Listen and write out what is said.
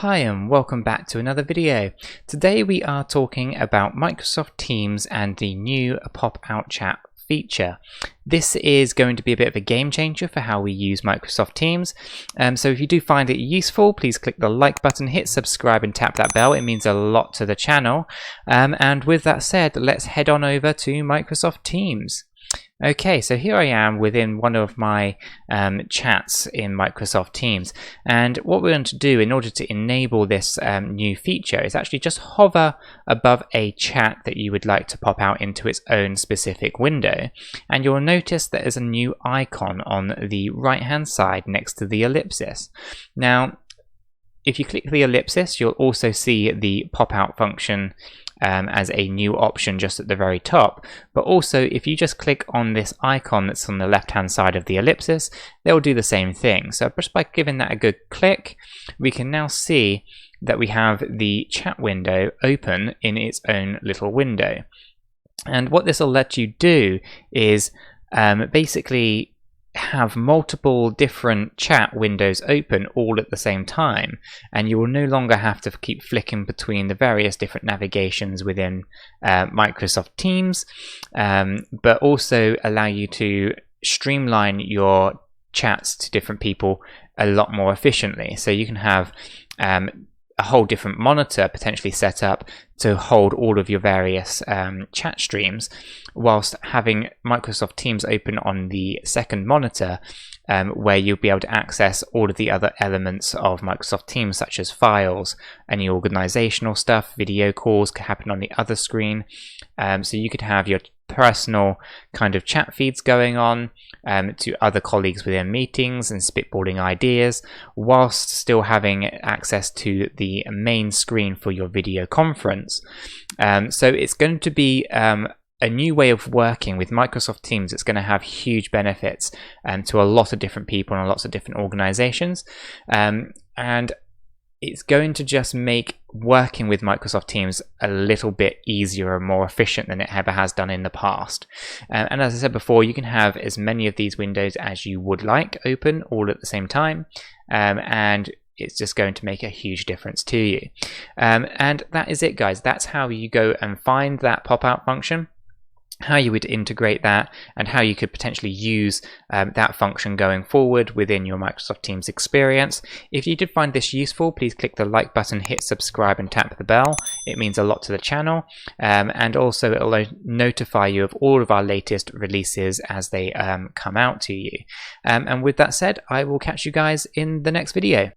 Hi and welcome back to another video. Today we are talking about Microsoft Teams and the new pop-out chat feature. This is going to be a bit of a game changer for how we use Microsoft Teams. So if you do find it useful, please click the like button, hit subscribe and tap that bell. It means a lot to the channel. And with that said, let's head on over to Microsoft Teams. Okay, so here I am within one of my chats in Microsoft Teams, and what we're going to do in order to enable this new feature is actually just hover above a chat that you would like to pop out into its own specific window, and you'll notice that there's a new icon on the right hand side next to the ellipsis. Now if you click the ellipsis, you'll also see the pop-out function as a new option just at the very top. But also, if you just click on this icon that's on the left-hand side of the ellipsis, they'll do the same thing. So just by giving that a good click, we can now see that we have the chat window open in its own little window. And what this will let you do is basically have multiple different chat windows open all at the same time, and you will no longer have to keep flicking between the various different navigations within Microsoft Teams, but also allow you to streamline your chats to different people a lot more efficiently. So you can have a whole different monitor potentially set up to hold all of your various chat streams, whilst having Microsoft Teams open on the second monitor, where you'll be able to access all of the other elements of Microsoft Teams, such as files, any organizational stuff. Video calls can happen on the other screen, so you could have your personal kind of chat feeds going on to other colleagues within meetings and spitballing ideas, whilst still having access to the main screen for your video conference. So it's going to be a new way of working with Microsoft Teams. It's going to have huge benefits to a lot of different people and lots of different organizations, and it's going to just make working with Microsoft Teams a little bit easier and more efficient than it ever has done in the past. And as I said before, you can have as many of these windows as you would like open all at the same time, and it's just going to make a huge difference to you. And that is it, guys. That's how you go and find that pop-out function, how you would integrate that, and how you could potentially use that function going forward within your Microsoft Teams experience. If you did find this useful, please click the like button, hit subscribe and tap the bell. It means a lot to the channel, and also it'll notify you of all of our latest releases as they come out to you. And with that said, I will catch you guys in the next video.